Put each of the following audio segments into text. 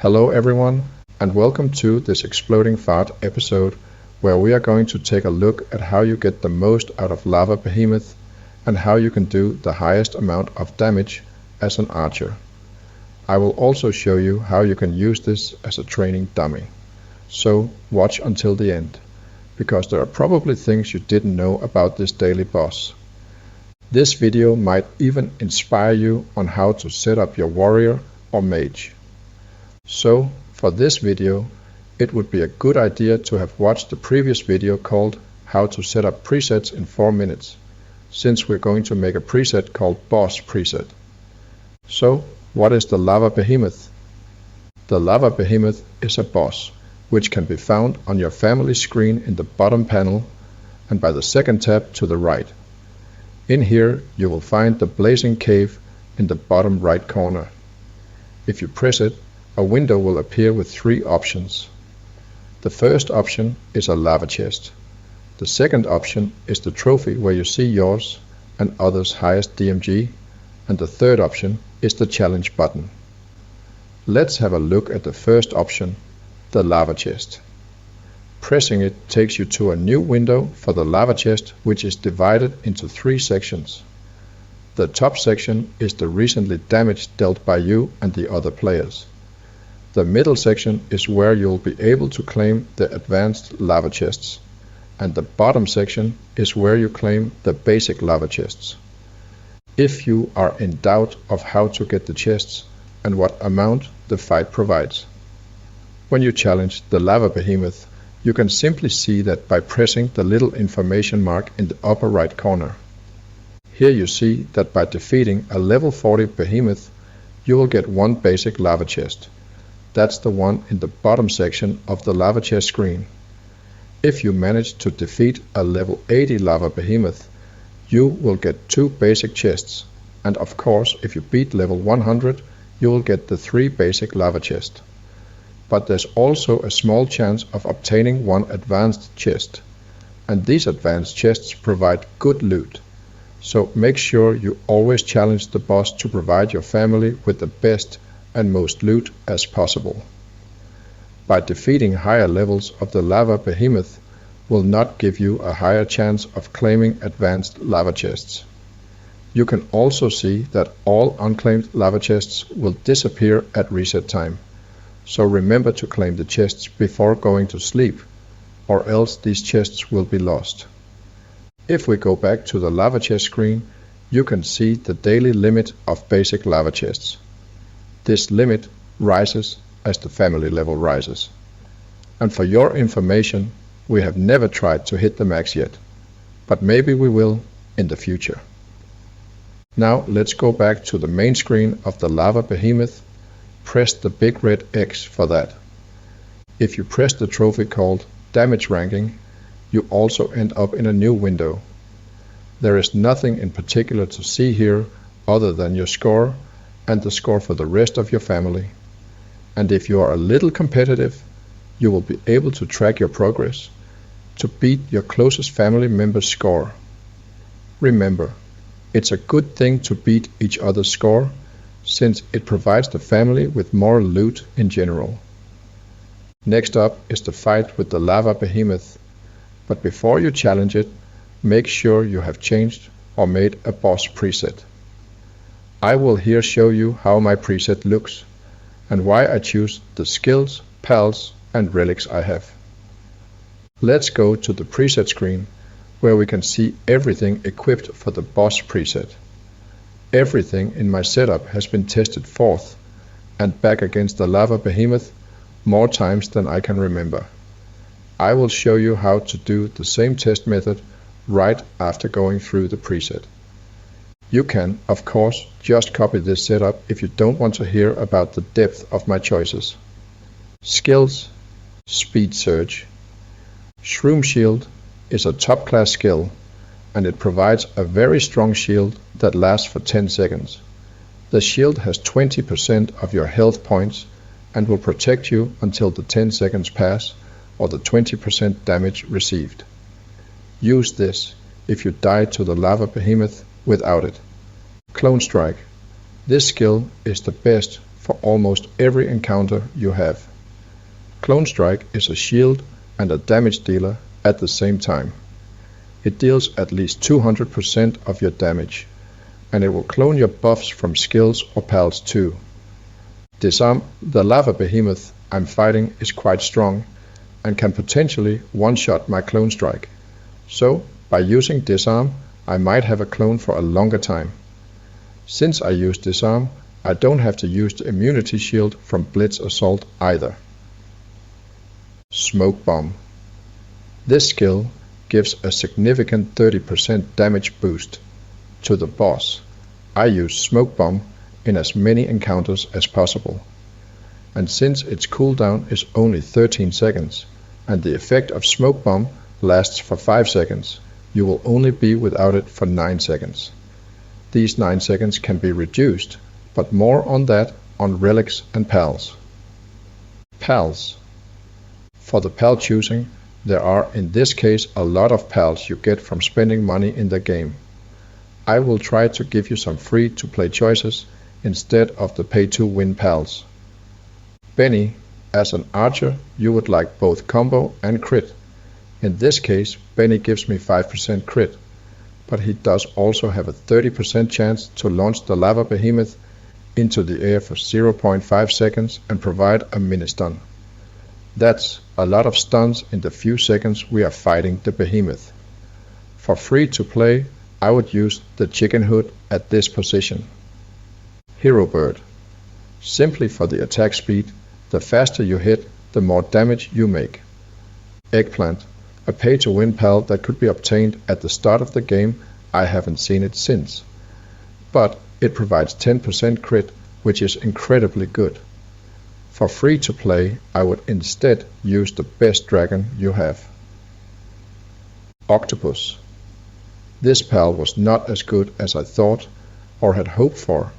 Hello everyone, and welcome to this Exploding Fart episode where we are going to take a look at how you get the most out of Lava Behemoth and how you can do the highest amount of damage as an archer. I will also show you how you can use this as a training dummy. So watch until the end, because there are probably things you didn't know about this daily boss. This video might even inspire you on how to set up your warrior or mage. So, for this video, it would be a good idea to have watched the previous video called How to Set Up Presets in 4 Minutes, since we're going to make a preset called Boss Preset. So, what is the Lava Behemoth? The Lava Behemoth is a boss, which can be found on your family screen in the bottom panel and by the second tab to the right. In here, you will find the blazing cave in the bottom right corner. If you press it, a window will appear with 3 options. The first option is a lava chest. The second option is the trophy where you see yours and others' highest DMG, and the third option is the challenge button. Let's have a look at the first option, the lava chest. Pressing it takes you to a new window for the lava chest, which is divided into 3 sections. The top section is the recently damage dealt by you and the other players. The middle section is where you'll be able to claim the advanced lava chests, and the bottom section is where you claim the basic lava chests. If you are in doubt of how to get the chests and what amount the fight provides. When you challenge the Lava Behemoth, you can simply see that by pressing the little information mark in the upper right corner. Here you see that by defeating a level 40 Behemoth, you will get 1 basic lava chest. That's the one in the bottom section of the lava chest screen. If you manage to defeat a level 80 Lava Behemoth, you will get 2 basic chests, and of course if you beat level 100, you will get the 3 basic lava chests. But there's also a small chance of obtaining 1 advanced chest, and these advanced chests provide good loot. So make sure you always challenge the boss to provide your family with the best and most loot as possible. By defeating higher levels of the Lava Behemoth will not give you a higher chance of claiming advanced lava chests. You can also see that all unclaimed lava chests will disappear at reset time. So remember to claim the chests before going to sleep, or else these chests will be lost. If we go back to the lava chest screen, you can see the daily limit of basic lava chests. This limit rises as the family level rises. And for your information, we have never tried to hit the max yet, but maybe we will in the future. Now let's go back to the main screen of the Lava Behemoth. Press the big red X for that. If you press the trophy called Damage Ranking, you also end up in a new window. There is nothing in particular to see here other than your score and the score for the rest of your family. And if you are a little competitive, you will be able to track your progress to beat your closest family member's score. Remember, it's a good thing to beat each other's score, since it provides the family with more loot in general. Next up is the fight with the Lava Behemoth, but before you challenge it, make sure you have changed or made a boss preset. I will here show you how my preset looks, and why I choose the skills, pals, and relics I have. Let's go to the preset screen, where we can see everything equipped for the boss preset. Everything in my setup has been tested forth and back against the Lava Behemoth more times than I can remember. I will show you how to do the same test method right after going through the preset. You can, of course, just copy this setup if you don't want to hear about the depth of my choices. Skills, Speed Surge. Shroom Shield is a top class skill, and it provides a very strong shield that lasts for 10 seconds. The shield has 20% of your health points and will protect you until the 10 seconds pass or the 20% damage received. Use this if you die to the Lava Behemoth without it. Clone Strike. This skill is the best for almost every encounter you have. Clone Strike is a shield and a damage dealer at the same time. It deals at least 200% of your damage, and it will clone your buffs from skills or pals too. Disarm. The Lava Behemoth I'm fighting is quite strong and can potentially one-shot my Clone Strike. So, by using Disarm, I might have a clone for a longer time. Since I use Disarm, I don't have to use the immunity shield from Blitz Assault either. Smoke Bomb. This skill gives a significant 30% damage boost to the boss. I use Smoke Bomb in as many encounters as possible. And since its cooldown is only 13 seconds, and the effect of Smoke Bomb lasts for 5 seconds, you will only be without it for 9 seconds. These 9 seconds can be reduced, but more on that on relics and pals. Pals. For the pal choosing, there are in this case a lot of pals you get from spending money in the game. I will try to give you some free to play choices instead of the pay to win pals. Benny. As an archer, you would like both combo and crit. In this case, Benny gives me 5% crit, but he does also have a 30% chance to launch the Lava Behemoth into the air for 0.5 seconds and provide a mini stun. That's a lot of stuns in the few seconds we are fighting the Behemoth. For free to play, I would use the Chicken Hood at this position. Hero Bird. Simply for the attack speed, the faster you hit, the more damage you make. Eggplant. A pay-to-win pal that could be obtained at the start of the game. I haven't seen it since. But it provides 10% crit, which is incredibly good. For free to play, I would instead use the best dragon you have. Octopus. This pal was not as good as I thought or had hoped for,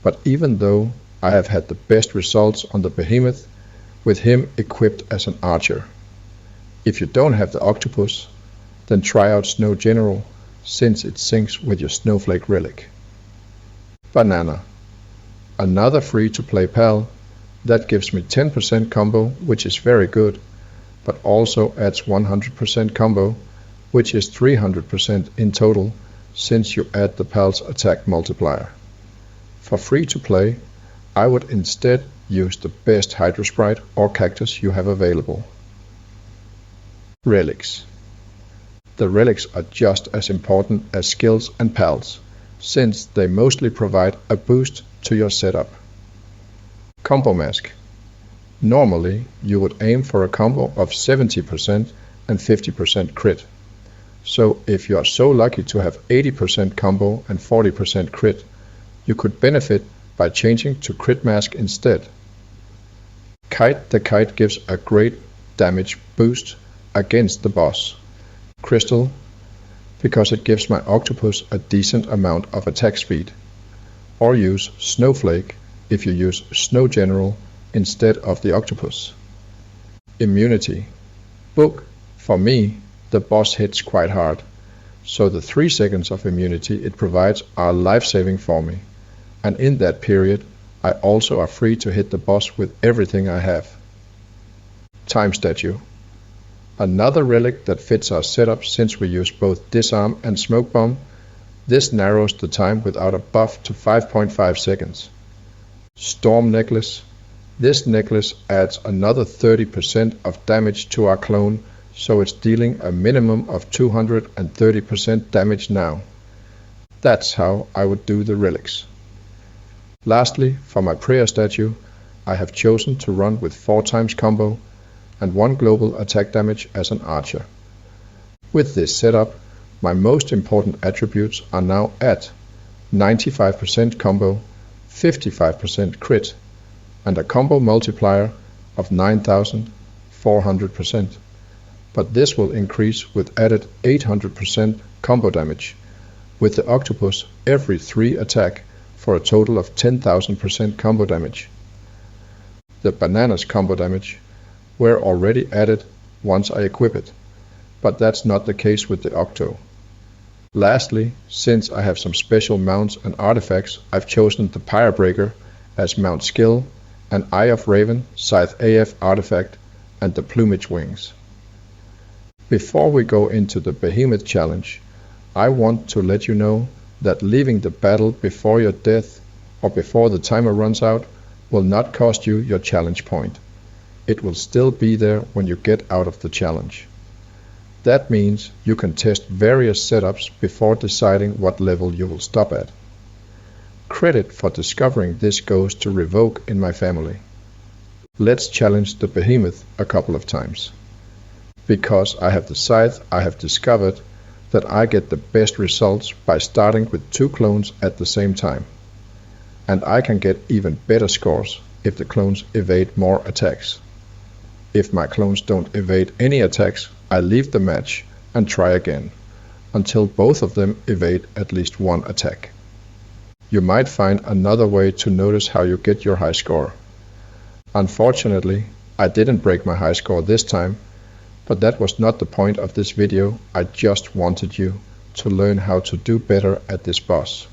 but even though I have had the best results on the Behemoth, with him equipped as an archer. If you don't have the Octopus, then try out Snow General, since it syncs with your Snowflake relic. Banana. Another free to play pal that gives me 10% combo, which is very good, but also adds 100% combo, which is 300% in total, since you add the pal's attack multiplier. For free to play, I would instead use the best Hydrosprite or Cactus you have available. Relics. The relics are just as important as skills and pals, since they mostly provide a boost to your setup. Combo Mask. Normally, you would aim for a combo of 70% and 50% crit. So if you are so lucky to have 80% combo and 40% crit, you could benefit by changing to Crit Mask instead. Kite. The Kite gives a great damage boost against the boss. Crystal, because it gives my Octopus a decent amount of attack speed. Or use Snowflake if you use Snow General instead of the Octopus. Immunity. Book. For me, the boss hits quite hard, so the 3 seconds of immunity it provides are life-saving for me, and in that period I also are free to hit the boss with everything I have. Time Statue. Another relic that fits our setup since we use both Disarm and Smoke Bomb. This narrows the time without a buff to 5.5 seconds. Storm Necklace. This necklace adds another 30% of damage to our clone, so it's dealing a minimum of 230% damage now. That's how I would do the relics. Lastly, for my prayer statue, I have chosen to run with 4 times combo and 1 global attack damage as an archer. With this setup, my most important attributes are now at 95% combo, 55% crit, and a combo multiplier of 9,400%. But this will increase with added 800% combo damage, with the Octopus every 3 attack for a total of 10,000% combo damage. The Banana's combo damage were already added once I equip it, but that's not the case with the Octo. Lastly, since I have some special mounts and artifacts, I've chosen the Pyre Breaker as Mount Skill, an Eye of Raven, Scythe AF artifact, and the Plumage Wings. Before we go into the Behemoth challenge, I want to let you know that leaving the battle before your death or before the timer runs out will not cost you your challenge point. It will still be there when you get out of the challenge. That means you can test various setups before deciding what level you will stop at. Credit for discovering this goes to Revoke in my family. Let's challenge the Behemoth a couple of times. Because I have the Scythe, I have discovered that I get the best results by starting with 2 clones at the same time. And I can get even better scores if the clones evade more attacks. If my clones don't evade any attacks, I leave the match and try again, until both of them evade at least 1 attack. You might find another way to notice how you get your high score. Unfortunately, I didn't break my high score this time, but that was not the point of this video. I just wanted you to learn how to do better at this boss.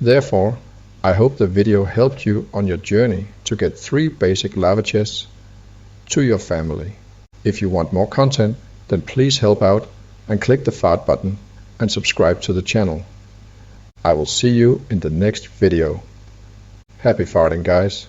Therefore, I hope the video helped you on your journey to get 3 basic lava chests to your family. If you want more content, then please help out and click the fart button and subscribe to the channel. I will see you in the next video. Happy farting, guys.